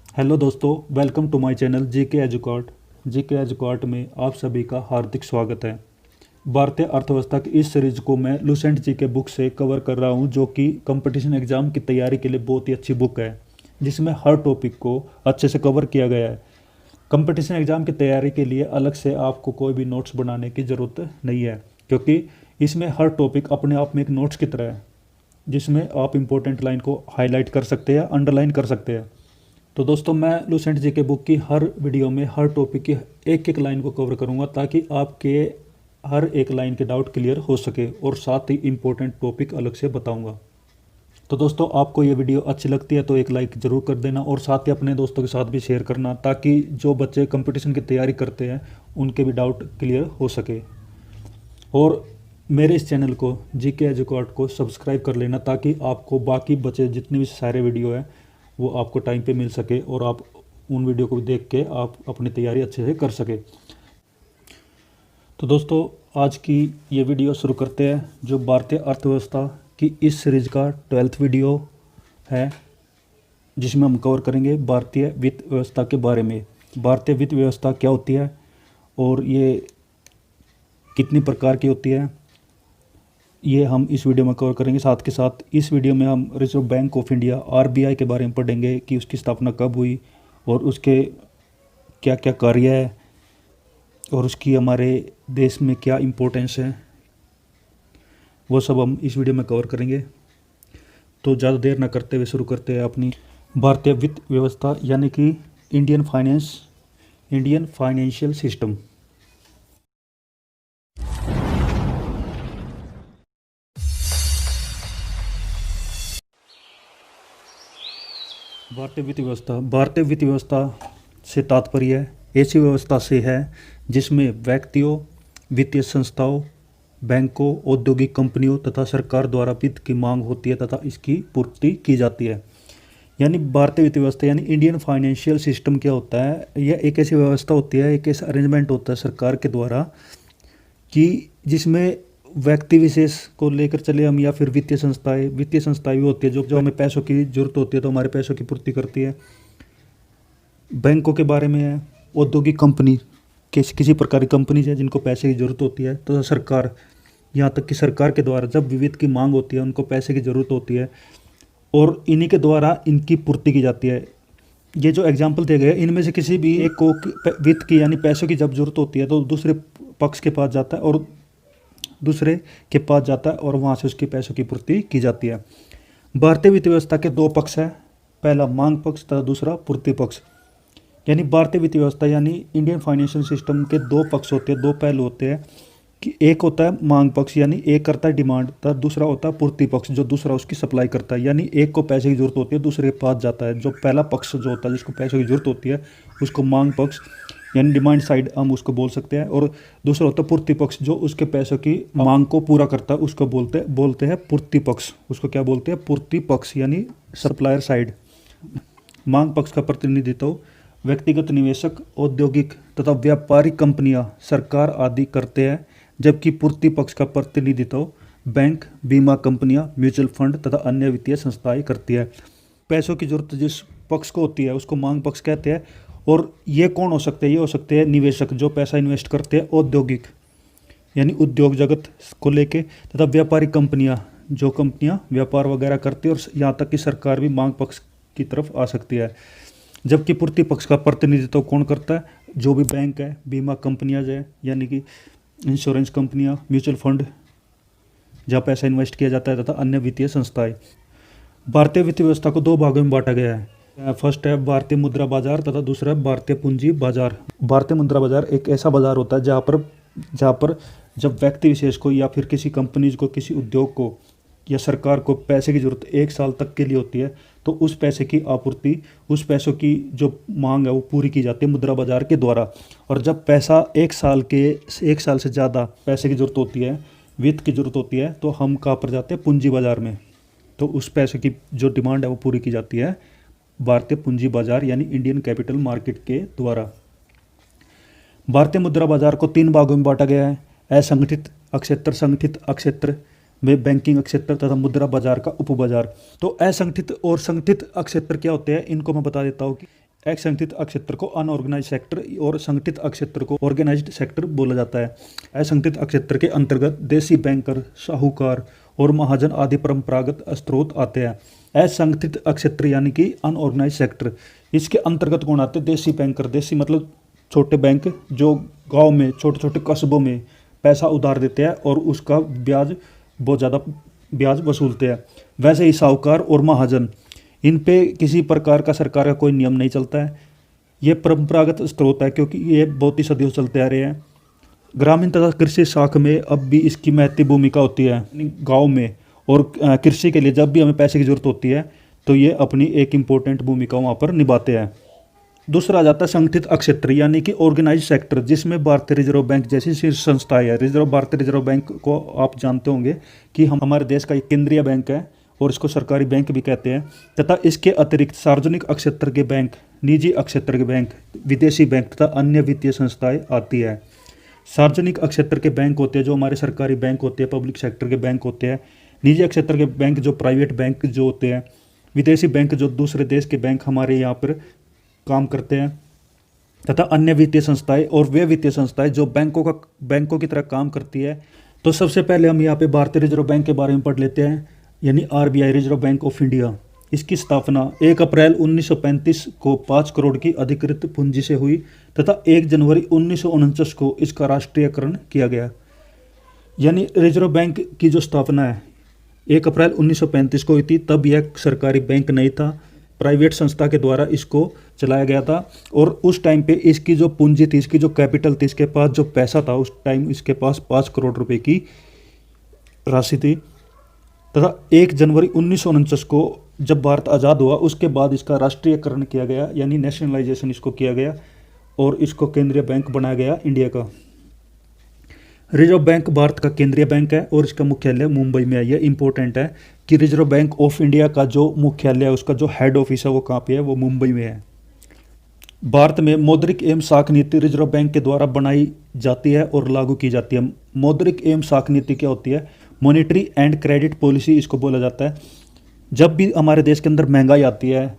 Hello दोस्तों, welcome to my channel GK educate में आप सभी का हार्दिक स्वागत है। भारतीय अर्थव्यवस्था की इस सीरीज को मैं लुसेंट जी के बुक से कवर कर रहा हूं, जो कि कंपटीशन एग्जाम की तैयारी के लिए बहुत ही अच्छी बुक है, जिसमें हर टॉपिक को अच्छे से कवर किया गया है। कंपटीशन एग्जाम की तैयारी के लिए अलग से आपको कोई भी नोट्स बनाने की ज़रूरत नहीं है, क्योंकि इसमें हर टॉपिक अपने आप में एक नोट्स की तरह है, जिसमें आप इम्पोर्टेंट लाइन को हाईलाइट कर सकते हैं, अंडरलाइन कर सकते हैं। तो दोस्तों, मैं लुसेंट जी के बुक की हर वीडियो में हर टॉपिक की एक एक लाइन को कवर करूंगा, ताकि आपके हर एक लाइन के डाउट क्लियर हो सके, और साथ ही इम्पोर्टेंट टॉपिक अलग से बताऊंगा। तो दोस्तों, आपको ये वीडियो अच्छी लगती है तो एक लाइक ज़रूर कर देना, और साथ ही अपने दोस्तों के साथ भी शेयर करना, ताकि जो बच्चे कंपटीशन की तैयारी करते हैं उनके भी डाउट क्लियर हो सके। और मेरे इस चैनल को जीके एजुकेट को सब्सक्राइब कर लेना, ताकि आपको बाकी बचे जितने भी सारे वीडियो हैं वो आपको टाइम पे मिल सके, और आप उन वीडियो को देख के आप अपनी तैयारी अच्छे से कर सके। तो दोस्तों, आज की ये वीडियो शुरू करते हैं, जो भारतीय अर्थव्यवस्था की इस सीरीज का 12th वीडियो है, जिसमें हम कवर करेंगे भारतीय वित्त व्यवस्था के बारे में। भारतीय वित्त व्यवस्था क्या होती है और ये कितनी प्रकार की होती है, ये हम इस वीडियो में कवर करेंगे। साथ के साथ इस वीडियो में हम reserve bank of India RBI के बारे में पढ़ेंगे कि उसकी स्थापना कब हुई और उसके क्या क्या कार्य है, और उसकी हमारे देश में क्या इम्पोर्टेंस है, वो सब हम इस वीडियो में कवर करेंगे। तो ज़्यादा देर ना करते हुए शुरू करते हैं अपनी भारतीय वित्त व्यवस्था, यानी कि इंडियन फाइनेंशियल सिस्टम। भारतीय वित्त व्यवस्था से तात्पर्य ऐसी व्यवस्था से है जिसमें व्यक्तियों, वित्तीय संस्थाओं, बैंकों, औद्योगिक कंपनियों तथा सरकार द्वारा वित्त की मांग होती है तथा इसकी पूर्ति की जाती है। यानी भारतीय वित्त व्यवस्था यानी इंडियन फाइनेंशियल सिस्टम क्या होता है, यह एक ऐसी व्यवस्था होती है, एक ऐसा अरेंजमेंट होता है सरकार के द्वारा, कि जिसमें व्यक्ति विशेष को लेकर चले हम, या फिर वित्तीय संस्थाएं भी होती है जो हमें पैसों की जरूरत होती है तो हमारे पैसों की पूर्ति करती है। बैंकों के बारे में है, औद्योगिक कंपनी, किसी प्रकार की कंपनी है जिनको पैसे की ज़रूरत होती है, तो सरकार, यहाँ तक कि सरकार के द्वारा जब विविध की मांग होती है, उनको पैसे की ज़रूरत होती है और इन्हीं के द्वारा इनकी पूर्ति की जाती है। ये जो एग्जाम्पल दिए गए, इनमें से किसी भी एक को वित्त की यानी पैसों की जब जरूरत होती है तो दूसरे पक्ष के पास जाता है और वहाँ से उसकी पैसों की पूर्ति की जाती है। भारतीय वित्त व्यवस्था के दो पक्ष हैं, पहला मांग पक्ष तथा दूसरा पूर्ति पक्ष। यानी भारतीय वित्त व्यवस्था यानी इंडियन फाइनेंशियल सिस्टम के दो पक्ष होते हैं, दो पहलू होते हैं, कि एक होता है मांग पक्ष यानी एक करता है डिमांड, तथा दूसरा होता है पूर्ति पक्ष जो दूसरा उसकी सप्लाई करता है। यानी एक को पैसे की जरूरत होती है, दूसरे के पास जाता है। जो पहला पक्ष जो होता है जिसको पैसों की जरूरत होती है उसको मांग पक्ष यानी डिमांड साइड हम उसको बोल सकते हैं, और दूसरा होता है पूर्ति पक्ष जो उसके पैसों की मांग को पूरा करता है, उसको बोलते हैं पूर्ति पक्ष। उसको क्या बोलते हैं? पूर्ति पक्ष यानी सप्लायर साइड। मांग पक्ष का प्रतिनिधित्व व्यक्तिगत निवेशक, औद्योगिक तथा व्यापारिक कंपनियां, सरकार आदि करते हैं, जबकि पूर्ति पक्ष का प्रतिनिधित्व बैंक, बीमा कंपनियां, म्यूचुअल फंड तथा अन्य वित्तीय संस्थाएं करती है। पैसों की जरूरत जिस पक्ष को होती है उसको मांग पक्ष कहते हैं। और ये कौन हो सकते हैं? ये हो सकते हैं निवेशक जो पैसा इन्वेस्ट करते हैं, औद्योगिक यानी उद्योग जगत को लेके, तथा व्यापारिक कंपनियां जो कंपनियां व्यापार वगैरह करती है, और यहाँ तक कि सरकार भी मांग पक्ष की तरफ आ सकती है। जबकि पूर्ति पक्ष का प्रतिनिधित्व कौन करता है? जो भी बैंक है, बीमा कंपनियां है यानी कि इंश्योरेंस कंपनियां, म्यूचुअल फंड जहाँ पैसा इन्वेस्ट किया जाता है, तथा अन्य वित्तीय संस्थाएं। भारतीय वित्त व्यवस्था को दो भागों में बांटा गया है। फर्स्ट है भारतीय मुद्रा बाजार तथा दूसरा है भारतीय पूंजी बाजार। भारतीय मुद्रा बाजार एक ऐसा बाजार होता है जहाँ पर जब व्यक्ति विशेष को या फिर किसी कंपनीज को, किसी उद्योग को या सरकार को पैसे की जरूरत एक साल तक के लिए होती है, तो उस पैसे की आपूर्ति, उस पैसों की जो मांग है वो पूरी की जाती है मुद्रा बाजार के द्वारा। और जब पैसा एक साल से ज़्यादा पैसे की जरूरत होती है, वित्त की जरूरत होती है, तो हम कहाँ पर जाते हैं? पूंजी बाजार में। तो उस पैसे की जो डिमांड है वो पूरी की जाती है भारतीय पूंजी बाजार यानी इंडियन कैपिटल मार्केट के द्वारा। भारतीय मुद्रा बाजार को तीन भागों में बांटा गया है: असंगठित अक्षेत्र, संगठित अक्षेत्र में बैंकिंग क्षेत्र तथा मुद्रा बाजार का उपबाजार। तो असंगठित और संगठित अक्षेत्र क्या होते हैं, इनको मैं बता देता हूँ कि असंगठित क्षेत्र को अनऑर्गेनाइज सेक्टर और संगठित क्षेत्र को ऑर्गेनाइज्ड सेक्टर बोला जाता है। असंगठित क्षेत्र के अंतर्गत देसी बैंकर, साहूकार और महाजन आदि परंपरागत स्रोत आते हैं। असंगठित क्षेत्र यानी कि अनऑर्गेनाइज सेक्टर, इसके अंतर्गत कौन आते हैं? देसी बैंकर, देसी मतलब छोटे बैंक जो गांव में छोटे छोटे कस्बों में पैसा उधार देते हैं और उसका ब्याज बहुत ज़्यादा ब्याज वसूलते हैं। वैसे ही साहूकार और महाजन, इन पे किसी प्रकार का सरकार का कोई नियम नहीं चलता है। ये परंपरागत स्रोत है क्योंकि ये बहुत ही सदियों चलते आ रहे हैं। ग्रामीण तथा कृषि शाख में अब भी इसकी महत्वपूर्ण भूमिका होती है। गांव में और कृषि के लिए जब भी हमें पैसे की जरूरत होती है तो ये अपनी एक इम्पोर्टेंट भूमिका वहाँ पर निभाते हैं। दूसरा आ जाता है संगठित क्षेत्र यानी कि ऑर्गेनाइज सेक्टर, जिसमें भारतीय रिजर्व बैंक जैसी शीर्ष संस्थाएं है। भारतीय रिजर्व बैंक को आप जानते होंगे कि हम हमारे देश का एक केंद्रीय बैंक है और इसको सरकारी बैंक भी कहते हैं। तथा इसके अतिरिक्त सार्वजनिक क्षेत्र के बैंक, निजी क्षेत्र के बैंक, विदेशी बैंक तथा अन्य वित्तीय संस्थाएं आती है। सार्वजनिक क्षेत्र के बैंक होते हैं जो हमारे सरकारी बैंक होते हैं, पब्लिक सेक्टर के बैंक होते हैं। निजी क्षेत्र के बैंक जो प्राइवेट बैंक जो होते हैं। विदेशी बैंक जो दूसरे देश के बैंक हमारे यहाँ पर काम करते हैं। तथा अन्य वित्तीय संस्थाएं और वे वित्तीय संस्थाएं जो बैंकों की तरह काम करती है। तो सबसे पहले हम यहाँ पे भारतीय रिजर्व बैंक के बारे में पढ़ लेते हैं, यानी RBI, reserve bank of India. इसकी स्थापना 1 अप्रैल 1935 को 5 करोड़ की अधिकृत पूंजी से हुई तथा 1 जनवरी 1949 को इसका राष्ट्रीयकरण किया गया। यानी रिजर्व बैंक की जो स्थापना है 1 अप्रैल 1935 को हुई थी, तब यह सरकारी बैंक नहीं था, प्राइवेट संस्था के द्वारा इसको चलाया गया था। और उस टाइम पे इसकी जो पूंजी थी, इसकी जो कैपिटल थी, इसके पास जो पैसा था, उस टाइम इसके पास 5 करोड़ रुपए की राशि थी। तथा 1 जनवरी 1949 को जब भारत आज़ाद हुआ उसके बाद इसका राष्ट्रीयकरण किया गया, यानी नेशनलाइजेशन इसको किया गया और इसको केंद्रीय बैंक बनाया गया इंडिया का। रिजर्व बैंक भारत का केंद्रीय बैंक है और इसका मुख्यालय मुंबई में है। यह इंपॉर्टेंट है कि रिजर्व बैंक ऑफ इंडिया का जो मुख्यालय है, उसका जो हेड ऑफिस है वो कहाँ पे है? वो मुंबई में है। भारत में मौद्रिक एवं साख नीति रिजर्व बैंक के द्वारा बनाई जाती है और लागू की जाती है। मौद्रिक एवं साख नीति क्या होती है? मॉनेटरी एंड क्रेडिट पॉलिसी इसको बोला जाता है। जब भी हमारे देश के अंदर महंगाई आती है,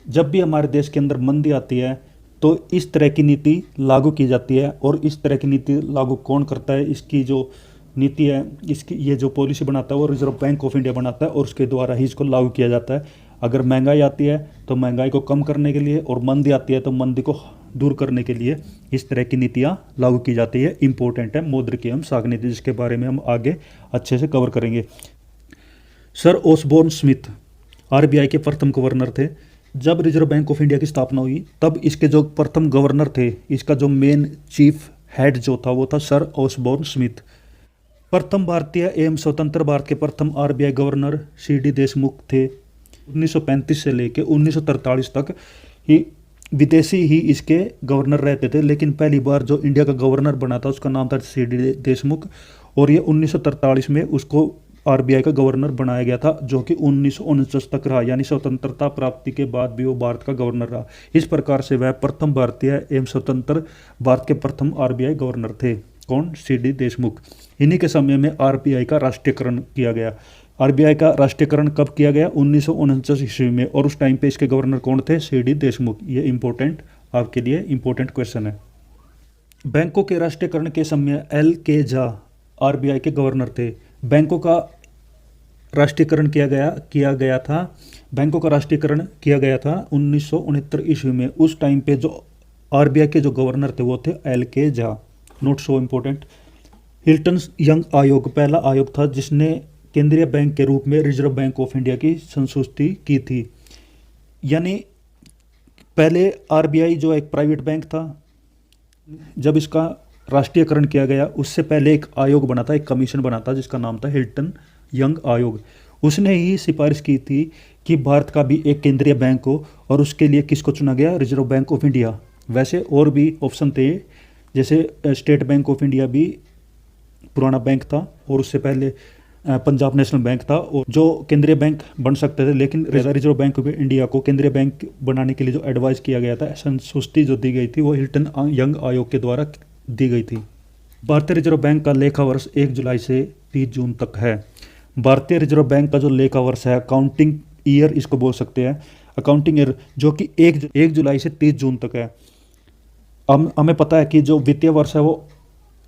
जब भी हमारे देश के अंदर मंदी आती है, तो इस तरह की नीति लागू की जाती है। और इस तरह की नीति लागू कौन करता है? इसकी जो नीति है, इसकी ये जो पॉलिसी बनाता है वो रिजर्व बैंक ऑफ इंडिया बनाता है और उसके द्वारा ही इसको लागू किया जाता है। अगर महंगाई आती है तो महंगाई को कम करने के लिए, और मंदी आती है तो मंदी को दूर करने के लिए इस तरह की नीतियाँ लागू की जाती है। इंपॉर्टेंट है मौद्रिक एवं साख नीति, जिसके बारे में हम आगे अच्छे से कवर करेंगे। सर ओसबोर्न स्मिथ आरबीआई के प्रथम गवर्नर थे। जब रिजर्व बैंक ऑफ इंडिया की स्थापना हुई तब इसके जो प्रथम गवर्नर थे, इसका जो मेन चीफ हेड जो था वो था सर ओसबोर्न स्मिथ। प्रथम भारतीय एवं स्वतंत्र भारत के प्रथम आरबीआई गवर्नर सीडी देशमुख थे। 1935 से लेकर 1943 तक ही विदेशी ही इसके गवर्नर रहते थे, लेकिन पहली बार जो इंडिया का गवर्नर बना था उसका नाम था सीडी देशमुख और ये 1943 में उसको आरबीआई का गवर्नर बनाया गया था, जो कि 1949 तक रहा, यानी स्वतंत्रता प्राप्ति के बाद भी वो भारत का गवर्नर रहा। इस प्रकार से वह प्रथम भारतीय एवं स्वतंत्र भारत के प्रथम आरबीआई गवर्नर थे। कौन? सीडी देशमुख। इन्हीं के समय में आरबीआई का राष्ट्रीयकरण किया गया। आरबीआई का राष्ट्रीयकरण कब किया गया? 1949 ईस्वी में। और उस टाइम पे इसके गवर्नर कौन थे? सीडी देशमुख। ये इंपॉर्टेंट आपके लिए इंपॉर्टेंट क्वेश्चन है। बैंकों के राष्ट्रीयकरण के समय एल के झा आरबीआई के गवर्नर थे। बैंकों का राष्ट्रीयकरण किया गया था। बैंकों का राष्ट्रीयकरण किया गया था 1969 ईस्वी में। उस टाइम पे जो आरबीआई के जो गवर्नर थे वो थे एल के Jha. Note so important. Hilton young आयोग पहला आयोग था जिसने केंद्रीय बैंक के रूप में रिजर्व बैंक ऑफ इंडिया की संस्तुति की थी। यानी पहले आरबीआई जो एक प्राइवेट बैंक था, जब इसका राष्ट्रीयकरण किया गया उससे पहले एक आयोग बना था, एक कमीशन बना था जिसका नाम था हिल्टन यंग आयोग। उसने ही सिफारिश की थी कि भारत का भी एक केंद्रीय बैंक हो और उसके लिए किसको चुना गया? Reserve bank of India. वैसे और भी ऑप्शन थे, जैसे स्टेट बैंक ऑफ इंडिया भी पुराना बैंक था और उससे पहले पंजाब नेशनल बैंक था, और जो केंद्रीय बैंक बन सकते थे, लेकिन रिजर्व बैंक ऑफ इंडिया को केंद्रीय बैंक बनाने के लिए जो एडवाइस किया गया था, संस्तुति जो दी गई थी वो हिल्टन यंग आयोग के द्वारा दी गई थी। भारतीय रिजर्व बैंक का लेखा वर्ष 1 जुलाई से 30 जून तक है। भारतीय रिजर्व बैंक का जो लेखा वर्ष है, काउंटिंग ईयर इसको बोल सकते हैं, अकाउंटिंग ईयर जो कि 1 जुलाई से 30 जून तक है। हमें पता है कि जो वित्तीय वर्ष है वो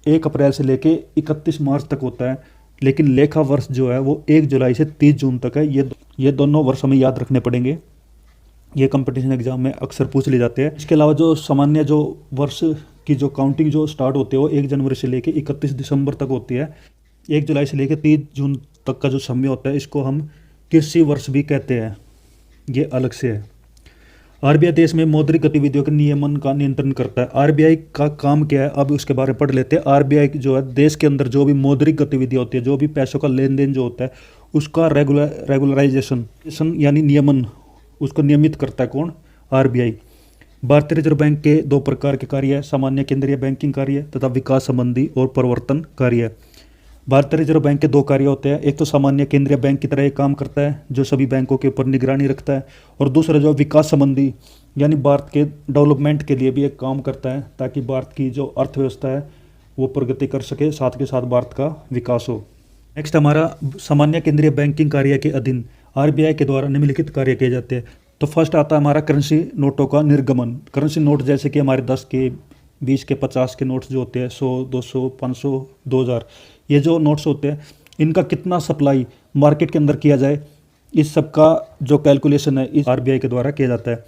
1 अप्रैल से लेके 31 मार्च तक होता है, लेकिन लेखा वर्ष जो है वो 1 जुलाई से 30 जून तक है। ये दोनों वर्ष हमें याद रखने पड़ेंगे, ये कंपटीशन एग्जाम में अक्सर पूछ ले जाते हैं। इसके अलावा जो सामान्य जो वर्ष की जो काउंटिंग जो स्टार्ट होती है वो 1 जनवरी से लेके 31 दिसंबर तक होती है। 1 जुलाई से लेके 30 जून तक का जो समय होता है इसको हम कृषि वर्ष भी कहते हैं, ये अलग से है। आरबीआई देश में मौद्रिक गतिविधियों के नियमन का नियंत्रण करता है। आरबीआई का काम क्या है, अब उसके बारे में पढ़ लेते हैं। आरबीआई जो है देश के अंदर जो भी मौद्रिक गतिविधियाँ होती है, जो भी पैसों का लेन देन जो होता है उसका रेगुलराइजेशन यानी नियमन, उसको नियमित करता है कौन? आरबीआई। भारतीय रिजर्व बैंक के 2 प्रकार के कार्य है, सामान्य केंद्रीय बैंकिंग कार्य तथा विकास संबंधी और परिवर्तन कार्य। भारतीय रिजर्व बैंक के 2 कार्य होते हैं, एक तो सामान्य केंद्रीय बैंक की तरह एक काम करता है जो सभी बैंकों के ऊपर निगरानी रखता है, और दूसरा जो विकास संबंधी यानी भारत के डेवलपमेंट के लिए भी एक काम करता है ताकि भारत की जो अर्थव्यवस्था है वो प्रगति कर सके, साथ के साथ भारत का विकास हो। नेक्स्ट हमारा सामान्य केंद्रीय बैंकिंग कार्य के अधीन आरबीआई के द्वारा निम्नलिखित कार्य किए जाते हैं। तो फर्स्ट आता है हमारा करेंसी नोटों का निर्गमन। करेंसी नोट जैसे कि हमारे 10 के 20 के 50 के नोट्स जो होते हैं, 100 200 500 2000, ये जो नोट्स होते हैं इनका कितना सप्लाई मार्केट के अंदर किया जाए, इस सब का जो कैलकुलेशन है इस आरबीआई के द्वारा किया जाता है।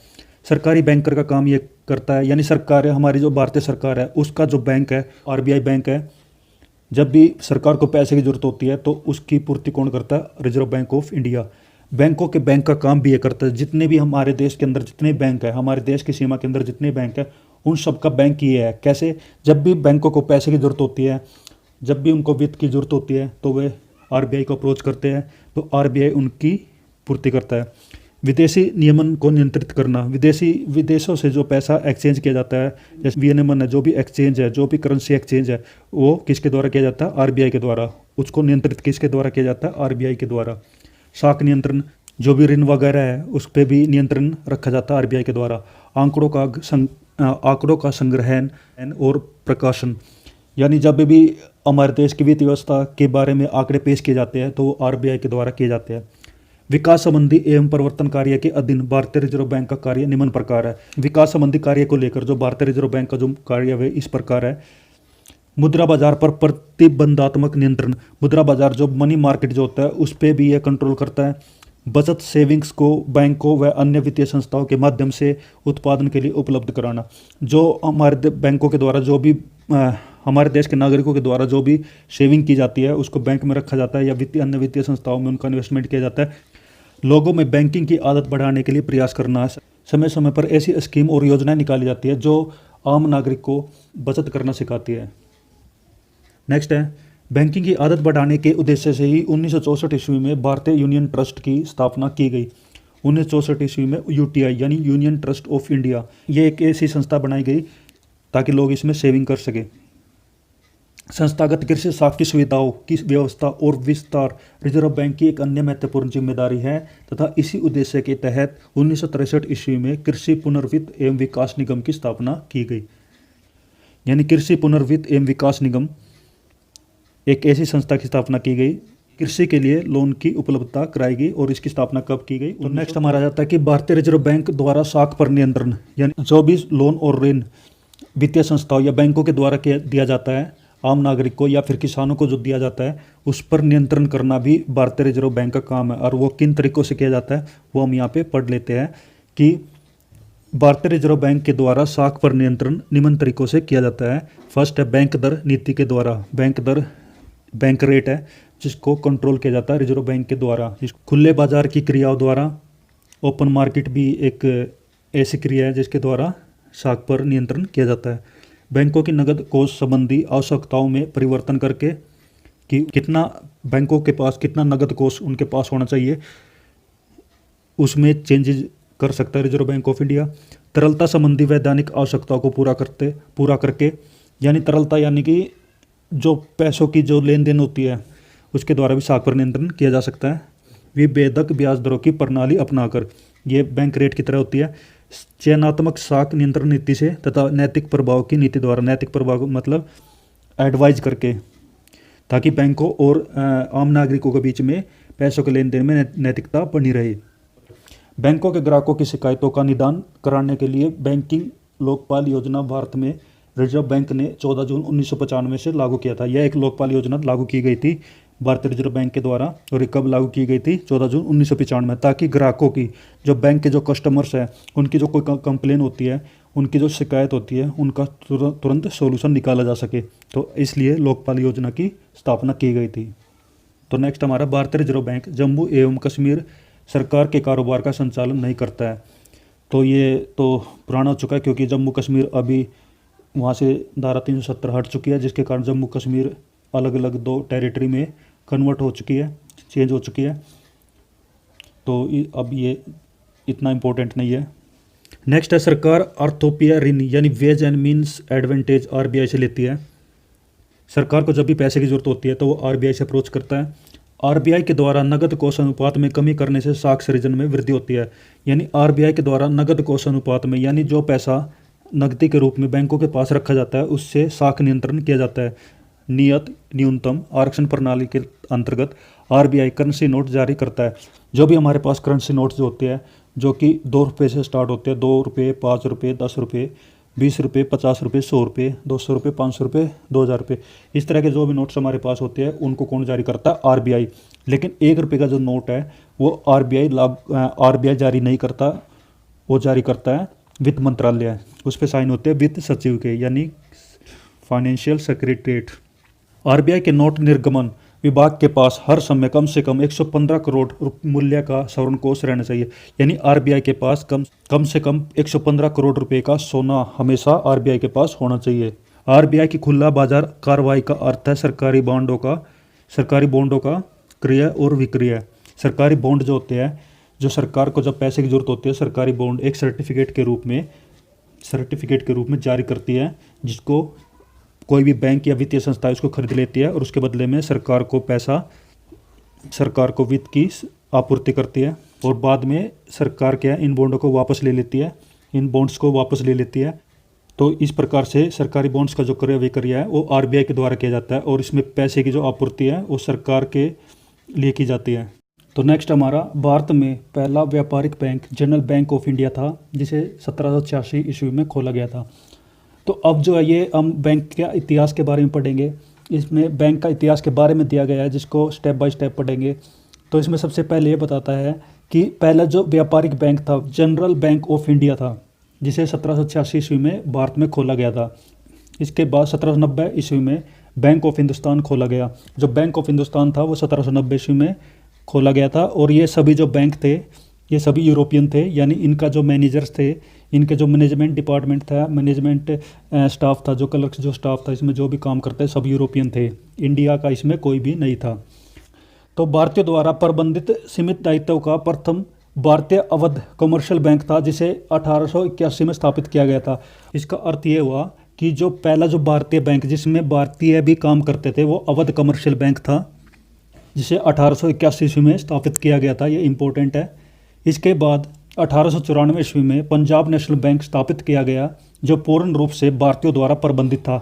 सरकारी बैंकर का काम ये करता है, यानी सरकार है हमारी जो भारतीय सरकार है उसका जो बैंक है आरबीआई बैंक है। जब भी सरकार को पैसे की जरूरत होती है तो उसकी पूर्ति कौन करता है? Reserve bank of India. बैंकों के बैंक का काम भी ये करता है। जितने भी हमारे देश के अंदर जितने बैंक है, हमारे देश की सीमा के अंदर जितने बैंक है, उन सब का बैंक ये है। कैसे? जब भी बैंकों को पैसे की जरूरत होती है, जब भी उनको वित्त की जरूरत होती है तो वे आरबीआई को अप्रोच करते हैं, तो आरबीआई उनकी पूर्ति करता है। विदेशी नियमन को नियंत्रित करना, विदेशों से जो पैसा एक्सचेंज किया जाता है, जैसे विनिमय है, जो भी एक्सचेंज है, जो भी करेंसी एक्सचेंज है, वो किसके द्वारा किया जाता है? आरबीआई के द्वारा। उसको नियंत्रित किसके द्वारा किया जाता है? आरबीआई के द्वारा। शाख नियंत्रण, जो भी ऋण वगैरह है उस पर भी नियंत्रण रखा जाता है आरबीआई के द्वारा। आंकड़ों का संग्रहण और प्रकाशन, यानी जब भी हमारे देश की वित्त व्यवस्था के बारे में आंकड़े पेश किए जाते हैं तो आरबीआई के द्वारा किए जाते हैं। विकास संबंधी एवं परिवर्तन कार्य के अधीन भारतीय रिजर्व बैंक का कार्य निम्न प्रकार है। विकास संबंधी कार्य को लेकर जो भारतीय रिजर्व बैंक का जो कार्य है इस प्रकार है। मुद्रा बाजार पर प्रतिबंधात्मक नियंत्रण, मुद्रा बाजार जो मनी मार्केट जो होता है उस पर भी यह कंट्रोल करता है। बचत सेविंग्स को बैंकों व अन्य वित्तीय संस्थाओं के माध्यम से उत्पादन के लिए उपलब्ध कराना, जो हमारे बैंकों के द्वारा जो भी हमारे देश के नागरिकों के द्वारा जो भी सेविंग की जाती है उसको बैंक में रखा जाता है या अन्य वित्तीय संस्थाओं में उनका इन्वेस्टमेंट किया जाता है। लोगों में बैंकिंग की आदत बढ़ाने के लिए प्रयास करना, समय समय पर ऐसी स्कीम और योजनाएं निकाली जाती है जो आम नागरिक को बचत करना सिखाती है। नेक्स्ट है बैंकिंग की आदत बढ़ाने के उद्देश्य से ही 1964 ईस्वी में भारतीय यूनियन ट्रस्ट की स्थापना की गई। 1964 ईस्वी में यूटीआई यानी यूनियन ट्रस्ट ऑफ इंडिया, ये एक ऐसी संस्था बनाई गई ताकि लोग इसमें सेविंग कर सके। संस्थागत कृषि साख की सुविधाओं की व्यवस्था और विस्तार रिजर्व बैंक की एक अन्य महत्वपूर्ण जिम्मेदारी है तथा इसी उद्देश्य के तहत 1963 ईस्वी में कृषि पुनर्वित्त एवं विकास निगम की स्थापना की गई। यानी कृषि पुनर्वित्त एवं विकास निगम एक ऐसी संस्था की स्थापना की गई, कृषि के लिए लोन की उपलब्धता कराई गई। और इसकी स्थापना कब की गई? तो नेक्स्ट हमारा आ जाता है कि भारतीय रिजर्व बैंक द्वारा साख पर नियंत्रण, यानी जो भी लोन और ऋण वित्तीय संस्थाओं या बैंकों के द्वारा दिया जाता है आम नागरिक को या फिर किसानों को जो दिया जाता है उस पर नियंत्रण करना भी भारतीय रिजर्व बैंक का काम है। और वो किन तरीकों से किया जाता है वो हम यहाँ पे पढ़ लेते हैं कि भारतीय रिजर्व बैंक के द्वारा साख पर नियंत्रण निम्न तरीकों से किया जाता है। फर्स्ट है बैंक दर नीति के द्वारा। बैंक दर बैंक रेट है जिसको कंट्रोल किया जाता है रिजर्व बैंक के द्वारा। खुले बाजार की क्रियाओं द्वारा, ओपन मार्केट भी एक ऐसी क्रिया है जिसके द्वारा साख पर नियंत्रण किया जाता है। बैंकों की नकद कोष संबंधी आवश्यकताओं में परिवर्तन करके कि कितना बैंकों के पास कितना नकद कोष उनके पास होना चाहिए उसमें चेंजेस कर सकता है रिजर्व बैंक ऑफ इंडिया। तरलता संबंधी वैधानिक आवश्यकताओं को पूरा करके, यानी तरलता यानी कि जो पैसों की जो लेन देन होती है उसके द्वारा भी साख पर नियंत्रण किया जा सकता है। विभेदक ब्याज दरों की प्रणाली अपनाकर, ये बैंक रेट की तरह होती है। चयनात्मक साख नियंत्रण नीति से तथा नैतिक प्रभाव की नीति द्वारा, नैतिक प्रभाव मतलब एडवाइज करके, ताकि बैंकों और आम नागरिकों के बीच में पैसों के लेन देन में नैतिकता बनी रहे। बैंकों के ग्राहकों की शिकायतों का निदान कराने के लिए बैंकिंग लोकपाल योजना भारत में रिजर्व बैंक ने 14 जून 1995 से लागू किया था। यह एक लोकपाल योजना लागू की गई थी भारतीय रिजर्व बैंक के द्वारा, और ये कब लागू की गई थी? 14 जून 1995 में, ताकि ग्राहकों की, जो बैंक के जो कस्टमर्स हैं, उनकी जो कोई कंप्लेन होती है, उनकी जो शिकायत होती है, उनका तुरंत सोल्यूशन निकाला जा सके। तो इसलिए लोकपाल योजना की स्थापना की गई थी। तो नेक्स्ट हमारा, भारतीय रिजर्व बैंक जम्मू एवं कश्मीर सरकार के कारोबार का संचालन नहीं करता है। तो ये तो पुराना हो चुका है, क्योंकि जम्मू कश्मीर अभी वहाँ से धारा 370 हट चुकी है, जिसके कारण जम्मू कश्मीर अलग अलग 2 टेरिटरी में कन्वर्ट हो चुकी है, चेंज हो चुकी है। तो अब ये इतना इम्पोर्टेंट नहीं है। नेक्स्ट है, सरकार अर्थोपिया ऋण यानी ways and means advantage RBI से लेती है। सरकार को जब भी पैसे की जरूरत होती है तो वो आरबीआई से अप्रोच करता है। आरबीआई के द्वारा नगद कोष अनुपात में कमी करने से साख सृजन में वृद्धि होती है। यानी आरबीआई के द्वारा नगद कोष अनुपात में, यानी जो पैसा नकदी के रूप में बैंकों के पास रखा जाता है, उससे साख नियंत्रण किया जाता है। नियत न्यूनतम आरक्षण प्रणाली के अंतर्गत आरबीआई करेंसी नोट जारी करता है। जो भी हमारे पास करेंसी नोट्स जो होते हैं, जो कि 2 रुपये से स्टार्ट होते हैं, 2 रुपये, 5 रुपये, 10 रुपये, 20 रुपये, 50 रुपये, 100 रुपये, 200 रुपये, 500 रुपये, 2000 रुपये, इस तरह के जो भी नोट्स हमारे पास होते हैं, उनको कौन जारी करता है? आरबीआई। लेकिन 1 रुपये का जो नोट है वो आरबीआई जारी नहीं करता, वो जारी करता है वित्त मंत्रालय। उस पर साइन होते हैं वित्त सचिव के, यानी फाइनेंशियल सेक्रेटरीट। आरबीआई के नोट निर्गमन विभाग के पास हर समय कम से कम 115 करोड़ मूल्य का स्वर्ण कोष रहना चाहिए। यानी आरबीआई के पास कम से कम 115 करोड़ रुपए का सोना हमेशा आरबीआई के पास होना चाहिए। आरबीआई की खुला बाजार कार्रवाई का अर्थ है सरकारी बॉन्डों का क्रय और विक्रय। सरकारी बॉन्ड जो होते हैं, जो सरकार को जब पैसे की जरूरत होती है, सरकारी बॉन्ड एक सर्टिफिकेट के रूप में जारी करती है, जिसको कोई भी बैंक या वित्तीय संस्था उसको खरीद लेती है, और उसके बदले में सरकार को वित्त की आपूर्ति करती है, और बाद में सरकार क्या इन बॉन्डों को वापस ले लेती है, इन बॉन्ड्स को वापस ले लेती है। तो इस प्रकार से सरकारी बॉन्ड्स का जो क्रय विक्रय है वो आरबीआई के द्वारा किया जाता है, और इसमें पैसे की जो आपूर्ति है वो सरकार के लिए की जाती है। तो नेक्स्ट हमारा, भारत में पहला व्यापारिक bank general bank of India था, जिसे 1786 ईस्वी में खोला गया था। तो अब जो है ये हम बैंक के इतिहास के बारे में पढ़ेंगे। इसमें बैंक का इतिहास के बारे में दिया गया है, जिसको स्टेप बाय स्टेप पढ़ेंगे। तो इसमें सबसे पहले ये बताता है कि पहला जो व्यापारिक बैंक था जनरल बैंक ऑफ इंडिया था, जिसे 1786 ईस्वी में भारत में खोला गया था। इसके बाद 1790 ईस्वी में बैंक ऑफ हिंदुस्तान खोला गया। जो बैंक ऑफ हिंदुस्तान था वो 1790 ईस्वी में खोला गया था, और ये सभी जो बैंक थे ये सभी यूरोपियन थे। यानी इनका जो मैनेजर्स थे, इनके जो मैनेजमेंट डिपार्टमेंट था, मैनेजमेंट स्टाफ था, जो क्लर्क्स जो स्टाफ था, इसमें जो भी काम करते सब यूरोपियन थे। इंडिया का इसमें कोई भी नहीं था। तो भारतीयों द्वारा प्रबंधित सीमित दायित्व का प्रथम भारतीय अवध कमर्शियल बैंक था, जिसे 1881 में स्थापित किया गया था। इसका अर्थ ये हुआ कि जो पहला जो भारतीय बैंक जिसमें भारतीय भी काम करते थे वो अवध कमर्शियल बैंक था, जिसे 1881 ईस्वी में स्थापित किया गया था। ये इम्पोर्टेंट है। इसके बाद 1894 ईस्वी में पंजाब नेशनल बैंक स्थापित किया गया, जो पूर्ण रूप से भारतीयों द्वारा प्रबंधित था।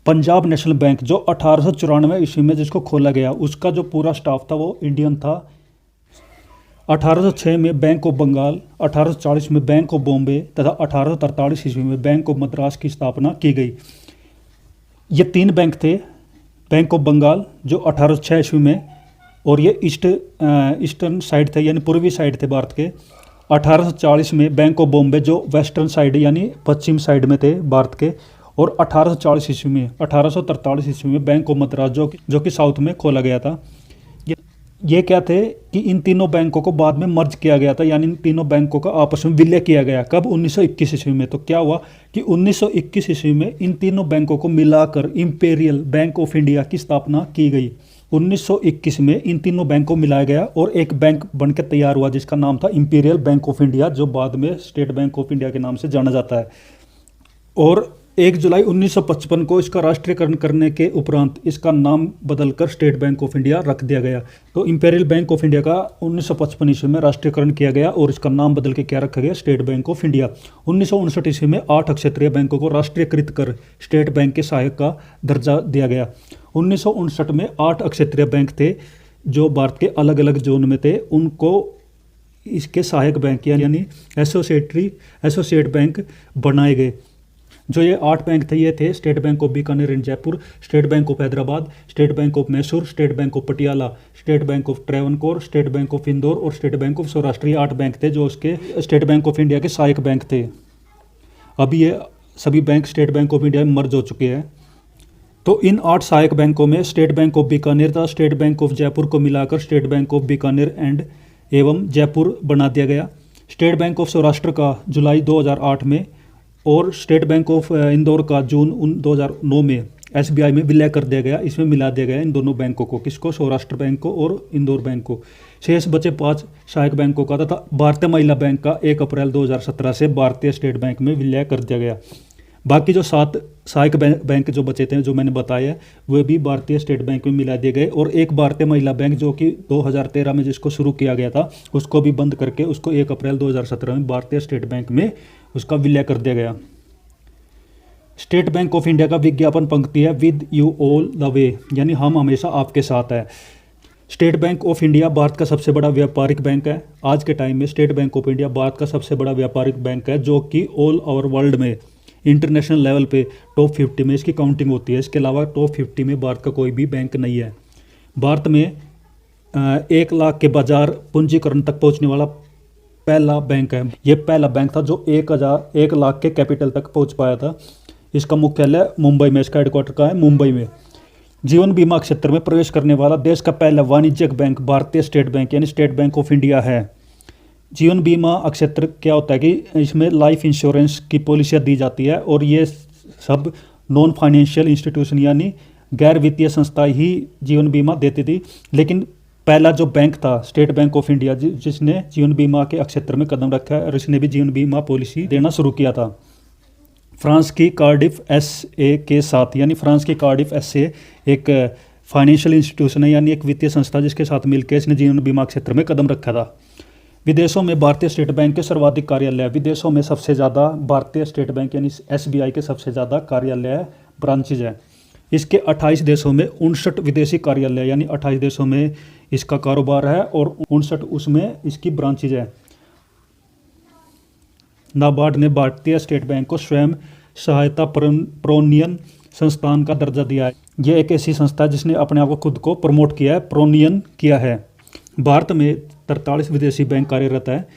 पंजाब नेशनल बैंक जो 1894 ईस्वी में जिसको खोला गया, उसका जो पूरा स्टाफ था वो इंडियन था। 1806 में बैंक ऑफ बंगाल, 1840 में बैंक ऑफ बॉम्बे तथा 1843 ईस्वी में बैंक ऑफ मद्रास की स्थापना की गई। ये 3 बैंक थे। बैंक ऑफ बंगाल जो 1806 ईस्वी में, और ये ईस्टर्न साइड थे, यानी पूर्वी साइड थे भारत के। 1840 में बैंक ऑफ बॉम्बे जो वेस्टर्न साइड यानी पश्चिम साइड में थे भारत के। और 1843 ईस्वी में बैंक ऑफ मद्रास जो कि साउथ में खोला गया था। ये क्या थे कि इन तीनों बैंकों को बाद में मर्ज किया गया था, यानी इन तीनों बैंकों का आपस में विलय किया गया। कब? 1921 ईस्वी में। तो क्या हुआ कि 1921 ईस्वी में इन तीनों बैंकों को मिलाकर इंपीरियल बैंक ऑफ इंडिया की स्थापना की गई। 1921 में इन तीनों बैंक को मिलाया गया और एक बैंक बनकर तैयार हुआ, जिसका नाम था इंपीरियल बैंक ऑफ इंडिया, जो बाद में स्टेट बैंक ऑफ इंडिया के नाम से जाना जाता है। और 1 जुलाई 1955 को इसका राष्ट्रीयकरण करने के उपरांत इसका नाम बदलकर स्टेट बैंक ऑफ इंडिया रख दिया गया। तो इंपीरियल बैंक ऑफ इंडिया का 1955 ईस्वी में राष्ट्रीयकरण किया गया और इसका नाम बदल के क्या रखा गया? State bank of India. 1959 ईस्वी में 8 क्षेत्रीय बैंकों को राष्ट्रीयकृत कर स्टेट बैंक के सहायक का दर्जा दिया गया। 1959 में 8 क्षेत्रीय बैंक थे जो भारत के अलग अलग जोन में थे, उनको इसके सहायक बैंक यानी एसोसिएट बैंक बनाए गए। जो ये 8 बैंक थे, ये थे state bank of Bikaner and Jaipur, state bank of Hyderabad, state bank of Mysore, state bank of Patiala, state bank of Travancore, state bank of Indore और स्टेट बैंक ऑफ सौराष्ट्र। ये 8 बैंक थे जो उसके स्टेट बैंक ऑफ इंडिया के सहायक बैंक थे। अभी ये सभी bank state bank of India में मर्ज हो चुके हैं। तो इन 8 सहायक बैंकों में स्टेट बैंक ऑफ बीकानेर था स्टेट बैंक ऑफ जयपुर को मिलाकर state bank of Bikaner and एवं जयपुर बना दिया गया। स्टेट बैंक ऑफ सौराष्ट्र का जुलाई 2008 में और स्टेट बैंक ऑफ इंदौर का जून 2009 में एसबीआई में विलय कर दिया गया। इसमें मिला दिया गया इन दोनों बैंकों को, किसको, सौराष्ट्र बैंक को और इंदौर बैंक को। शेष बचे 5 सहायक बैंकों का तथा भारतीय महिला बैंक का 1 अप्रैल 2017 से भारतीय स्टेट बैंक में विलय कर दिया गया। बाकी जो 7 सहायक बैंक जो बचे थे, जो मैंने बताया, वे भी भारतीय स्टेट बैंक में मिला दिए गए। और एक भारतीय महिला बैंक जो कि 2013 में जिसको शुरू किया गया था, उसको भी बंद करके उसको 1 अप्रैल 2017 में भारतीय स्टेट बैंक में उसका विलय कर दिया गया। स्टेट बैंक ऑफ इंडिया का विज्ञापन पंक्ति है with you all the way, यानी हम हमेशा आपके साथ है। State bank of India Bharat का सबसे बड़ा व्यापारिक बैंक है। आज के टाइम में state bank of India Bharat का सबसे बड़ा व्यापारिक बैंक है, जो कि ऑल ओवर वर्ल्ड में इंटरनेशनल लेवल पे टॉप 50 में इसकी काउंटिंग होती है। इसके अलावा टॉप 50 में भारत का कोई भी बैंक नहीं है। भारत में 1 लाख के बाजार पूंजीकरण तक पहुंचने वाला पहला बैंक है। ये पहला बैंक था जो 1 लाख के कैपिटल तक पहुंच पाया था। इसका मुख्यालय मुंबई में, इसका हेडक्वार्टर का है मुंबई में। जीवन बीमा क्षेत्र में प्रवेश करने वाला देश का पहला वाणिज्यिक बैंक भारतीय स्टेट बैंक यानी स्टेट बैंक ऑफ इंडिया है। जीवन बीमा क्षेत्र क्या होता है कि इसमें लाइफ इंश्योरेंस की पॉलिसियाँ दी जाती है और ये सब नॉन फाइनेंशियल इंस्टीट्यूशन यानी गैर वित्तीय संस्था ही जीवन बीमा देती थी। लेकिन पहला जो बैंक था स्टेट बैंक ऑफ इंडिया जिसने जीवन बीमा के क्षेत्र में कदम रखा है और इसने भी जीवन बीमा पॉलिसी देना शुरू किया था। फ्रांस की कार्डिफ एसए के साथ, यानी फ्रांस की कार्डिफ एसए एक फाइनेंशियल इंस्टीट्यूशन है यानी एक वित्तीय संस्था, जिसके साथ मिलकर इसने जीवन बीमा क्षेत्र में कदम रखा था। विदेशों में भारतीय स्टेट बैंक के सर्वाधिक कार्यालय, विदेशों में सबसे ज़्यादा भारतीय स्टेट बैंक यानी एसबीआई के सबसे ज़्यादा कार्यालय ब्रांचेज है। इसके 28 देशों में 59 विदेशी कार्यालय यानी 28 देशों में इसका कारोबार है और 59 उसमें इसकी ब्रांचेज है। नाबार्ड ने भारतीय स्टेट बैंक को स्वयं सहायता प्रोन्नयन संस्थान का दर्जा दिया है। यह एक ऐसी संस्था है जिसने अपने आप को खुद को प्रमोट किया है, प्रोन्नयन किया है। भारत में 43 विदेशी बैंक कार्यरत है,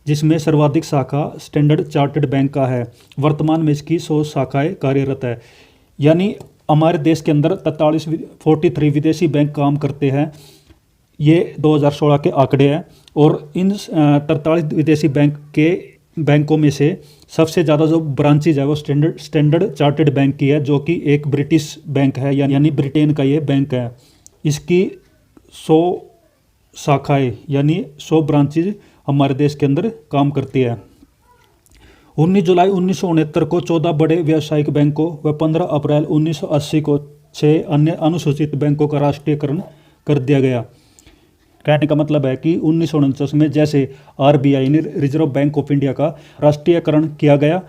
जिसमें सर्वाधिक शाखा स्टैंडर्ड चार्टर्ड बैंक का है। वर्तमान में इसकी 100 शाखाएं कार्यरत है। यानी हमारे देश के अंदर 43 विदेशी बैंक काम करते हैं। ये 2016 के आंकड़े हैं और इन 43 विदेशी बैंकों में से सबसे ज़्यादा जो ब्रांचेज है वो स्टैंडर्ड चार्टर्ड बैंक की है, जो कि एक ब्रिटिश बैंक है यानी ब्रिटेन का ये बैंक है। इसकी 100 शाखाएं यानी 100 ब्रांचेज हमारे देश के अंदर काम करती है। 19 जुलाई 1969 को 14 बड़े व्यावसायिक बैंकों व 15 अप्रैल 1980 को 6 अन्य अनुसूचित बैंकों का राष्ट्रीयकरण कर दिया गया। कहने का मतलब है कि 1949 में जैसे आरबीआई यानी रिजर्व बैंक ऑफ इंडिया का राष्ट्रीयकरण किया गया,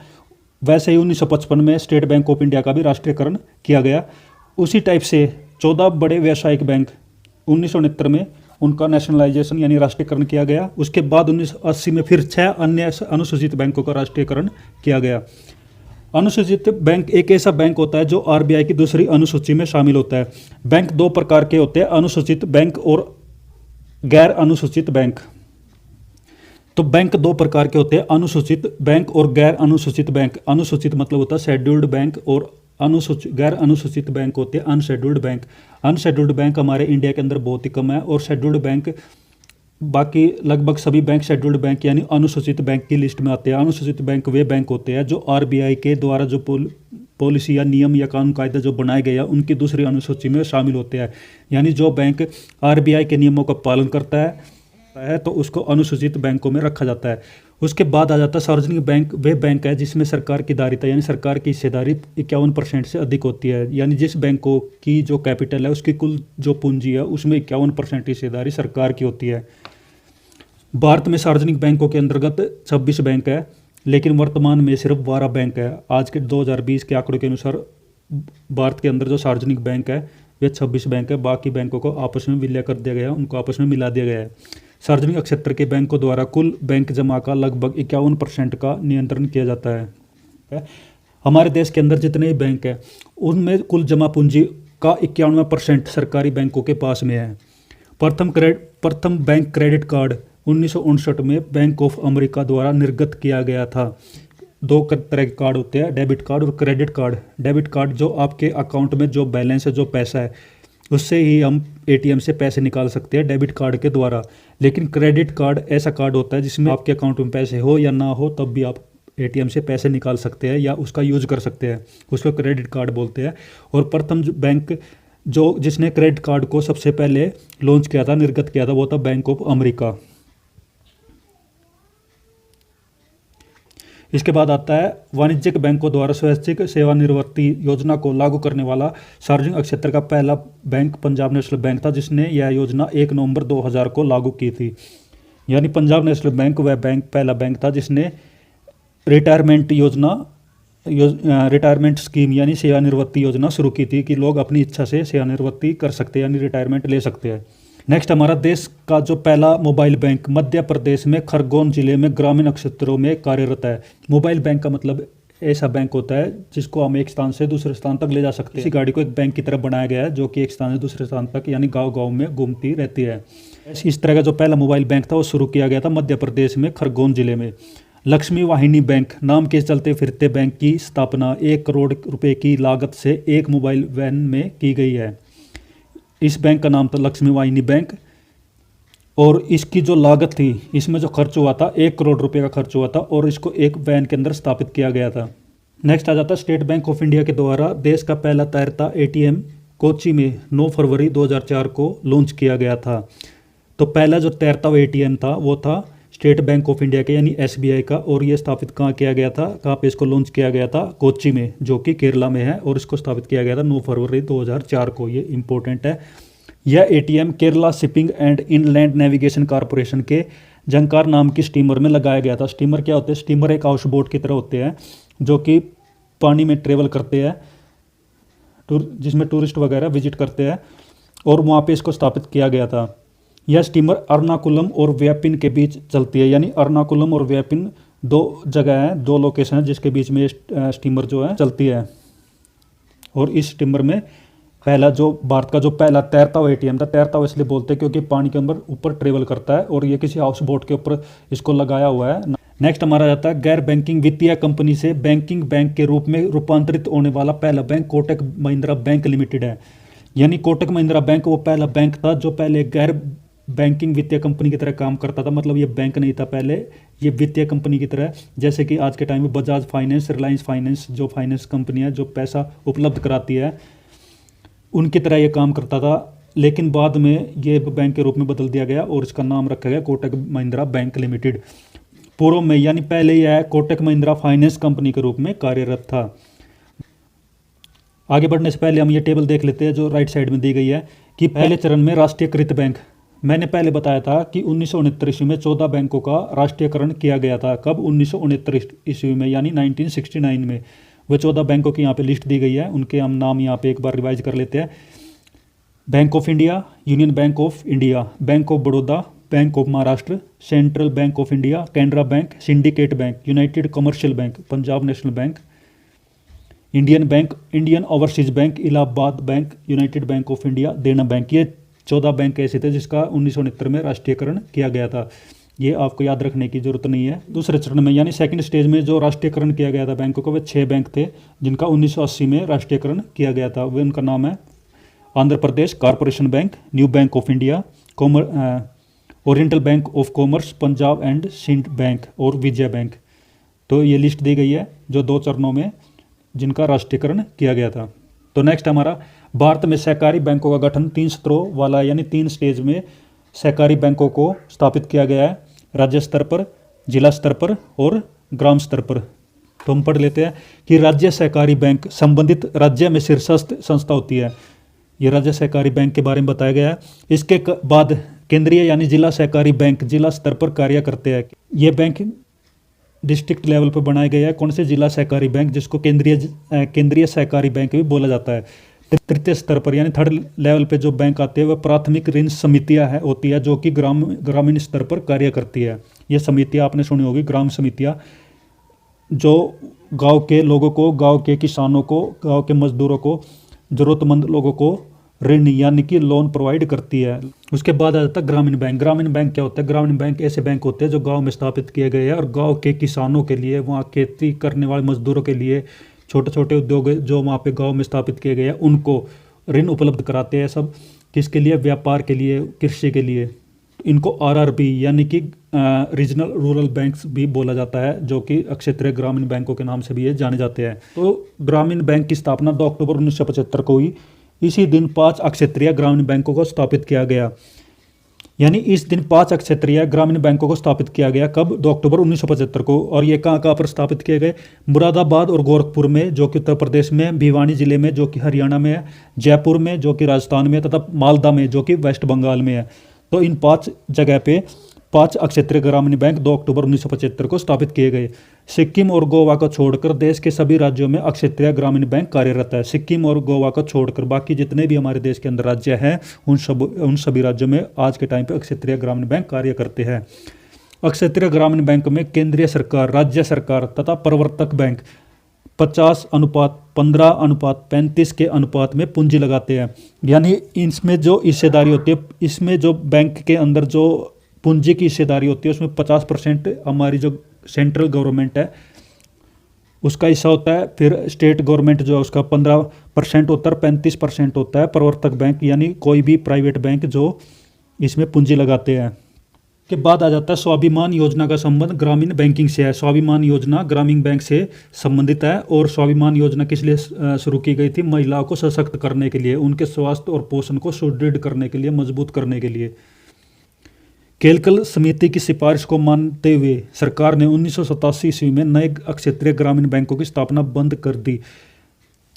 वैसे ही 1955 में स्टेट बैंक ऑफ इंडिया का भी राष्ट्रीयकरण किया गया। उसी टाइप से 14 बड़े व्यावसायिक बैंक 1969 में उनका नेशनलाइजेशन यानी राष्ट्रीयकरण किया गया। उसके बाद 1980 में फिर 6 अन्य अनुसूचित बैंकों का राष्ट्रीयकरण किया गया। अनुसूचित बैंक एक ऐसा बैंक होता है जो आरबीआई की दूसरी अनुसूची में शामिल होता है। बैंक 2 प्रकार के होते हैं, अनुसूचित बैंक और गैर अनुसूचित बैंक। तो बैंक 2 प्रकार के होते हैं, अनुसूचित बैंक और गैर अनुसूचित बैंक। अनुसूचित मतलब होता है शेड्यूल्ड बैंक और गैर अनुसूचित बैंक होते हैं अनशेड्यूल्ड बैंक। अनशेड्यूल्ड बैंक हमारे इंडिया के अंदर बहुत ही कम है और शेड्यूल्ड बैंक बाकी लगभग सभी बैंक शेड्यूल्ड बैंक यानी अनुसूचित बैंक की लिस्ट में आते हैं। अनुसूचित बैंक वे बैंक होते हैं जो आरबीआई के द्वारा जो पॉलिसी या नियम या कानून कायदे जो बनाए गए हैं उनकी दूसरी अनुसूची में शामिल होते हैं। यानी जो बैंक आरबीआई के नियमों का पालन करता है तो उसको अनुसूचित बैंकों में रखा जाता है। उसके बाद आ जाता है सार्वजनिक बैंक। वे बैंक है जिसमें सरकार की दायित्व यानी सरकार की हिस्सेदारी 51% से अधिक होती है। यानी जिस बैंकों की जो कैपिटल है उसकी कुल जो पूंजी है उसमें 51% हिस्सेदारी सरकार की होती है। भारत में सार्वजनिक बैंकों के अंतर्गत 26 बैंक है, लेकिन वर्तमान में सिर्फ 12 बैंक है। आज के 2020 के आंकड़ों के अनुसार भारत के अंदर जो सार्वजनिक बैंक है वे 26 बैंक है। बाकी बैंकों को आपस में विलय कर दिया गया, उनको आपस में मिला दिया गया है। सार्वजनिक क्षेत्र के बैंकों द्वारा कुल बैंक जमा का लगभग 51% का नियंत्रण किया जाता है। हमारे देश के अंदर जितने भी बैंक हैं उनमें कुल जमा पूंजी का 91% सरकारी बैंकों के पास में है। प्रथम बैंक क्रेडिट कार्ड 1959 में बैंक ऑफ अमेरिका द्वारा निर्गत किया गया था। दो तरह के कार्ड होते हैं, डेबिट कार्ड और क्रेडिट कार्ड। डेबिट कार्ड जो आपके अकाउंट में जो बैलेंस है, जो पैसा है, उससे ही हम एटीएम से पैसे निकाल सकते हैं डेबिट कार्ड के द्वारा। लेकिन क्रेडिट कार्ड ऐसा कार्ड होता है जिसमें आपके अकाउंट में पैसे हो या ना हो तब भी आप एटीएम से पैसे निकाल सकते हैं या उसका यूज कर सकते हैं, उसको क्रेडिट कार्ड बोलते हैं। और प्रथम बैंक जो जिसने क्रेडिट कार्ड को सबसे पहले लॉन्च किया था, निर्गत किया था, वो था बैंक ऑफ अमेरिका। इसके बाद आता है वाणिज्यिक बैंकों द्वारा स्वैच्छिक सेवानिवृत्ति योजना को लागू करने वाला सार्वजनिक क्षेत्र का पहला बैंक पंजाब नेशनल बैंक था, जिसने यह योजना 1 नवंबर 2000 को लागू की थी। यानी पंजाब नेशनल बैंक वह पहला बैंक था जिसने रिटायरमेंट स्कीम यानी सेवानिवृत्ति योजना शुरू की थी कि लोग अपनी इच्छा से सेवानिवृत्ति कर सकते हैं, यानी रिटायरमेंट ले सकते हैं। नेक्स्ट हमारा देश का जो पहला मोबाइल बैंक मध्य प्रदेश में खरगोन जिले में ग्रामीण क्षेत्रों में कार्यरत है। मोबाइल बैंक का मतलब ऐसा बैंक होता है जिसको हम एक स्थान से दूसरे स्थान तक ले जा सकते हैं। इसी गाड़ी को एक बैंक की तरह बनाया गया है जो कि एक स्थान से दूसरे स्थान तक यानी गांव-गांव में घूमती रहती है। इस तरह का जो पहला मोबाइल बैंक था वो शुरू किया गया था मध्य प्रदेश में खरगोन जिले में। लक्ष्मी वाहिनी बैंक नाम के चलते फिरते बैंक की स्थापना 1 करोड़ रुपए की लागत से एक मोबाइल वैन में की गई है। इस बैंक का नाम था लक्ष्मी वाहिनी बैंक और इसकी जो लागत थी, इसमें जो खर्च हुआ था 1 करोड़ रुपए का खर्च हुआ था और इसको एक वैन के अंदर स्थापित किया गया था। नेक्स्ट आ जाता है स्टेट बैंक ऑफ इंडिया के द्वारा देश का पहला तैरता एटीएम कोच्चि में 9 फरवरी 2004 को लॉन्च किया गया था। तो पहला जो तैरता हुआ एटीएम था वो था स्टेट बैंक ऑफ इंडिया के यानी एसबीआई का, और ये स्थापित कहाँ किया गया था, कहाँ पे इसको लॉन्च किया गया था, कोच्चि में, जो कि केरला में है, और इसको स्थापित किया गया था 9 फरवरी 2004 को। ये इंपॉर्टेंट है। यह ATM Kerala shipping and inland navigation corporation के जंकार नाम की स्टीमर में लगाया गया था। स्टीमर क्या होते हैं? स्टीमर एक हाउस बोट की तरह होते हैं जो कि पानी में ट्रेवल करते हैं, जिसमें टूरिस्ट वगैरह विजिट करते हैं, और वहाँ पे इसको स्थापित किया गया था। यह स्टीमर अर्नाकुलम और व्यापिन के बीच चलती है, यानी अर्नाकुलम और व्यापिन 2 जगह हैं, 2 लोकेशन है जिसके बीच में स्टीमर जो है चलती है। और इस स्टीमर में पहला जो भारत का जो पहला तैरता हुआ एटीएम था, तैरता हुआ इसलिए बोलते हैं क्योंकि पानी के अंदर ऊपर ट्रेवल करता है, और ये किसी हाउस बोट के ऊपर इसको लगाया हुआ है। नेक्स्ट हमारा जाता है गैर बैंकिंग वित्तीय कंपनी से बैंकिंग बैंक के रूप में रूपांतरित होने वाला पहला bank Kotak Mahindra bank limited है। यानी कोटक महिंद्रा बैंक वो पहला बैंक था जो पहले गैर बैंकिंग वित्तीय कंपनी की तरह काम करता था। मतलब ये बैंक नहीं था पहले, ये वित्तीय कंपनी की तरह, जैसे कि आज के टाइम में बजाज फाइनेंस, रिलायंस फाइनेंस, जो फाइनेंस कंपनियां जो पैसा उपलब्ध कराती है, उनकी तरह ये काम करता था। लेकिन बाद में ये बैंक के रूप में बदल दिया गया और इसका नाम रखा गया कोटक महिंद्रा बैंक लिमिटेड। पूर्व में यानी पहले यह कोटक महिंद्रा फाइनेंस कंपनी के रूप में कार्यरत था। आगे बढ़ने से पहले हम ये टेबल देख लेते हैं जो राइट साइड में दी गई है कि पहले चरण में राष्ट्रीयकृत बैंक। मैंने पहले बताया था कि 1969 ईस्वी में 14 बैंकों का राष्ट्रीयकरण किया गया था। कब? 1969 ईस्वी में, यानी 1969 में। वह 14 बैंकों की यहाँ पे लिस्ट दी गई है, उनके हम नाम यहाँ पे एक बार रिवाइज कर लेते हैं। Bank of India, union bank of India, bank of Baroda, bank of Maharashtra, central bank of India, Canara bank, syndicate bank, United commercial bank, Punjab national bank, Indian bank, Indian overseas bank, Allahabad bank, United bank of India, देना bank. ये 14 bank ऐसे थे जिसका 1969 में राष्ट्रीयकरण किया गया था। ये आपको याद रखने की जरूरत नहीं है। दूसरे चरण में यानी सेकंड स्टेज में जो राष्ट्रीयकरण किया गया था बैंकों को, वे 6 बैंक थे जिनका 1980 में राष्ट्रीयकरण किया गया था। वे उनका नाम है Andhra Pradesh corporation bank, new bank of India, oriental bank of commerce, Punjab and Sindh bank और विजय बैंक। तो ये लिस्ट दी गई है जो 2 चरणों में जिनका राष्ट्रीयकरण किया गया था। तो नेक्स्ट हमारा भारत में सहकारी बैंकों का गठन 3 स्तरों वाला यानी 3 स्टेज में सहकारी बैंकों को स्थापित किया गया है, राज्य स्तर पर, जिला स्तर पर और ग्राम स्तर पर। तो हम पढ़ लेते हैं कि राज्य सहकारी बैंक संबंधित राज्य में शीर्षस्थ संस्था होती है। ये राज्य सहकारी बैंक के बारे में बताया गया है। इसके बाद केंद्रीय यानी जिला सहकारी बैंक जिला स्तर पर कार्य करते हैं। ये बैंक डिस्ट्रिक्ट लेवल पर बनाए गए हैं। कौन से? जिला सहकारी बैंक, जिसको केंद्रीय सहकारी बैंक भी बोला जाता है। तृतीय स्तर पर यानी थर्ड लेवल पे जो बैंक आते हैं वह प्राथमिक ऋण समितियां है होती है, जो कि ग्रामीण स्तर पर कार्य करती है। ये समितियां आपने सुनी होगी, ग्राम समितियां, जो गांव के लोगों को, गांव के किसानों को, गांव के मजदूरों को, ज़रूरतमंद लोगों को ऋण यानी कि लोन प्रोवाइड करती है। उसके बाद आ जाता है ग्रामीण बैंक। ग्रामीण बैंक क्या होता है? ग्रामीण बैंक ऐसे बैंक होते हैं जो गांव में स्थापित किए गए हैं और गांव के किसानों के लिए, वहाँ खेती करने वाले मजदूरों के लिए, छोटे छोटे उद्योग जो वहाँ पे गांव में स्थापित किए गए हैं उनको ऋण उपलब्ध कराते हैं। सब किसके लिए? व्यापार के लिए, कृषि के लिए। इनको आरआरबी यानी कि रीजनल रूरल बैंक्स भी बोला जाता है, जो कि क्षेत्रीय ग्रामीण बैंकों के नाम से भी ये जाने जाते हैं। तो ग्रामीण बैंक की स्थापना 2 अक्टूबर 1975 को हुई। इसी दिन 5 अक्षेत्रीय ग्रामीण बैंकों को स्थापित किया गया। यानी इस दिन 5 अक्षेत्रीय ग्रामीण बैंकों को स्थापित किया गया। कब? 2 अक्टूबर 1975 को। और ये कहाँ कहाँ पर स्थापित किए गए? मुरादाबाद और गोरखपुर में, जो कि उत्तर प्रदेश में, भिवानी जिले में, जो कि हरियाणा में है, जयपुर में, जो कि राजस्थान में, तथा मालदा में, जो कि वेस्ट बंगाल में है। तो इन 5 जगह पे 5 अक्षेत्रीय ग्रामीण बैंक 2 अक्टूबर 1975 को स्थापित किए गए। सिक्किम और गोवा को छोड़कर देश के सभी राज्यों में अक्षेत्रीय ग्रामीण बैंक कार्यरत है। सिक्किम और गोवा को छोड़कर बाकी जितने भी हमारे देश के अंदर राज्य हैं उन सभी राज्यों में आज के टाइम पे अक्षेत्रीय ग्रामीण बैंक कार्य करते हैं। अक्षेत्रीय ग्रामीण बैंक में केंद्रीय सरकार, राज्य सरकार तथा प्रवर्तक बैंक 50:15:35 के अनुपात में पूंजी लगाते हैं। यानी इसमें जो हिस्सेदारी होती है, इसमें जो बैंक के अंदर जो पूंजी की हिस्सेदारी होती है उसमें 50% हमारी जो सेंट्रल गवर्नमेंट है उसका हिस्सा होता है। फिर स्टेट गवर्नमेंट जो है उसका 15% होता है, 35% होता है प्रवर्तक बैंक यानी कोई भी प्राइवेट बैंक जो इसमें पूंजी लगाते हैं। के बाद आ जाता है स्वाभिमान योजना का संबंध ग्रामीण बैंकिंग से है। स्वाभिमान योजना ग्रामीण बैंक से संबंधित है। और स्वाभिमान योजना किस लिए शुरू की गई थी? महिलाओं को सशक्त करने के लिए, उनके स्वास्थ्य और पोषण को सुदृढ़ करने के लिए, मजबूत करने के लिए। केलकल समिति की सिफारिश को मानते हुए सरकार ने 1987 ईस्वी में नए अक्षेत्रीय ग्रामीण बैंकों की स्थापना बंद कर दी।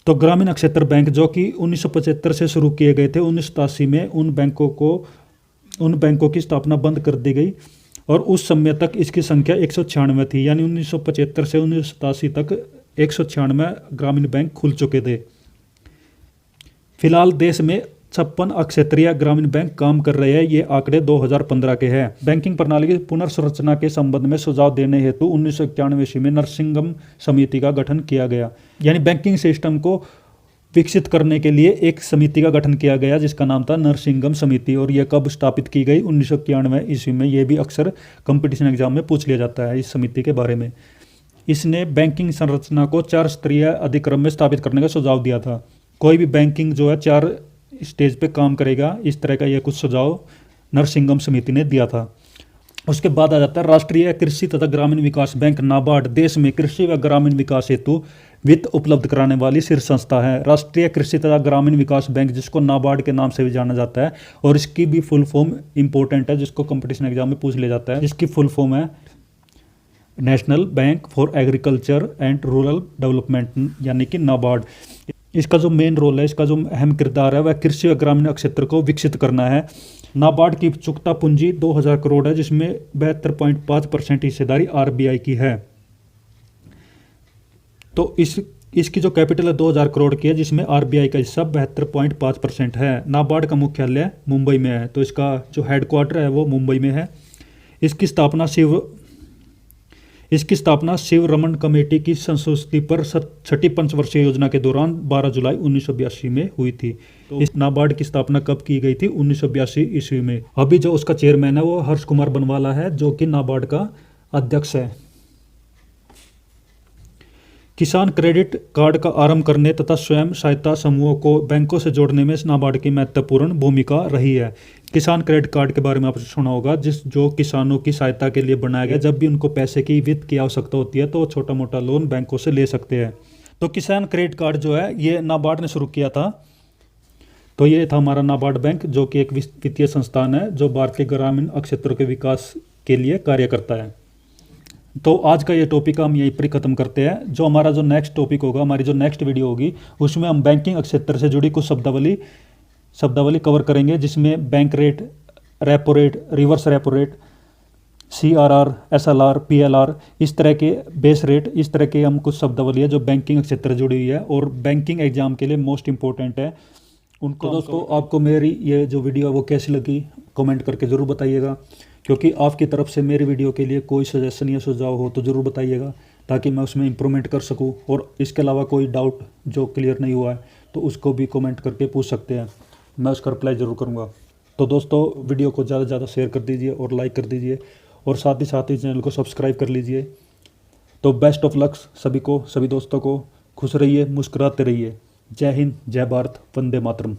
तो ग्रामीण अक्षेत्र बैंक जो कि 1975 से शुरू किए गए थे, 1987 में उन बैंकों की स्थापना बंद कर दी गई। और उस समय तक इसकी संख्या 196 थी। यानी 1975 से 1987 तक 196 ग्रामीण बैंक खुल चुके थे। फिलहाल देश में 56 अक्षेत्रीय ग्रामीण बैंक काम कर रहे हैं। ये आंकड़े 2015 के हैं। बैंकिंग प्रणाली की पुनर्संरचना के संबंध में सुझाव देने हेतु 1991 ईस्वी में नरसिंगम समिति का गठन किया गया। यानी बैंकिंग सिस्टम को विकसित करने के लिए एक समिति का गठन किया गया जिसका नाम था नरसिंगम समिति। और यह कब स्थापित की गई? 1991 ईस्वी में। यह भी अक्सर कंपटीशन एग्जाम में पूछ लिया जाता है इस समिति के बारे में। इसने बैंकिंग संरचना को 4 स्तरीय अधिक्रम में स्थापित करने का सुझाव दिया था। कोई भी बैंकिंग जो है 4 स्टेज पे काम करेगा, इस तरह का यह कुछ सुझाव नरसिंगम समिति ने दिया था। उसके बाद आ जाता है राष्ट्रीय कृषि तथा ग्रामीण विकास बैंक नाबार्ड। देश में कृषि व ग्रामीण विकास हेतु वित्त उपलब्ध कराने वाली शीर्ष संस्था है। राष्ट्रीय कृषि तथा ग्रामीण विकास बैंक, जिसको नाबार्ड के नाम से भी जाना जाता है। और इसकी भी फुल फॉर्म इंपॉर्टेंट है, जिसको कंपटीशन एग्जाम में पूछ लिया जाता है। इसकी फुल फॉर्म है national bank for agriculture and rural development यानी कि नाबार्ड। इसका जो मेन रोल है, इसका जो अहम किरदार है, वह कृषि व ग्रामीण क्षेत्र को विकसित करना है। नाबार्ड की चुकता पूंजी 2000 करोड़ है, जिसमें 72.5% हिस्सेदारी आरबीआई की है। तो इसकी जो कैपिटल है 2000 करोड़ की है, जिसमें आरबीआई का हिस्सा 72.5% है। नाबार्ड का मुख्यालय मुंबई में है। तो इसका जो हेडक्वार्टर है वो मुंबई में है। इसकी स्थापना शिव रमन कमेटी की संस्तुति पर 6ठी पंचवर्षीय योजना के दौरान 12 जुलाई 1982 में हुई थी। तो इस नाबार्ड की स्थापना कब की गई थी? 1982 ईस्वी में। अभी जो उसका चेयरमैन है वो हर्ष कुमार बनवाला है, जो कि नाबार्ड का अध्यक्ष है। किसान क्रेडिट कार्ड का आरंभ करने तथा स्वयं सहायता समूहों को बैंकों से जोड़ने में नाबार्ड की महत्वपूर्ण भूमिका रही है। किसान क्रेडिट कार्ड के बारे में आपने सुना होगा, जो किसानों की सहायता के लिए बनाया गया। जब भी उनको पैसे की वित्त की आवश्यकता होती है तो वो छोटा मोटा लोन बैंकों से ले सकते हैं। तो किसान क्रेडिट कार्ड जो है ये नाबार्ड ने शुरू किया था। तो ये था हमारा नाबार्ड बैंक, जो कि एक वित्तीय संस्थान है जो भारत के ग्रामीण क्षेत्रों के विकास के लिए कार्य करता है। तो आज का ये टॉपिक हम यहीं पर ही खत्म करते हैं। जो हमारा जो नेक्स्ट टॉपिक होगा, हमारी जो नेक्स्ट वीडियो होगी, उसमें हम बैंकिंग क्षेत्र से जुड़ी कुछ शब्दावली कवर करेंगे, जिसमें bank rate, repo rate, reverse repo rate, CRR, SLR, PLR, इस तरह के बेस रेट, इस तरह के हम कुछ शब्दावली है जो बैंकिंग क्षेत्र जुड़ी हुई है और बैंकिंग एग्जाम के लिए मोस्ट इंपॉर्टेंट है उनको। तो दोस्तों आपको मेरी ये जो वीडियो है वो कैसी लगी कमेंट करके ज़रूर बताइएगा, क्योंकि आपकी तरफ से मेरी वीडियो के लिए कोई सजेशन या सुझाव हो तो ज़रूर बताइएगा ताकि मैं उसमें इम्प्रूवमेंट कर सकूं। और इसके अलावा कोई डाउट जो क्लियर नहीं हुआ है तो उसको भी कमेंट करके पूछ सकते हैं, मैं उसका रिप्लाई ज़रूर करूँगा। तो दोस्तों वीडियो को ज़्यादा से ज़्यादा शेयर कर दीजिए और लाइक कर दीजिए और साथ ही चैनल को सब्सक्राइब कर लीजिए। तो बेस्ट ऑफ लक्स सभी को, सभी दोस्तों को। खुश रहिए, मुस्कुराते रहिए। जय हिंद, जय भारत, वंदे मातरम।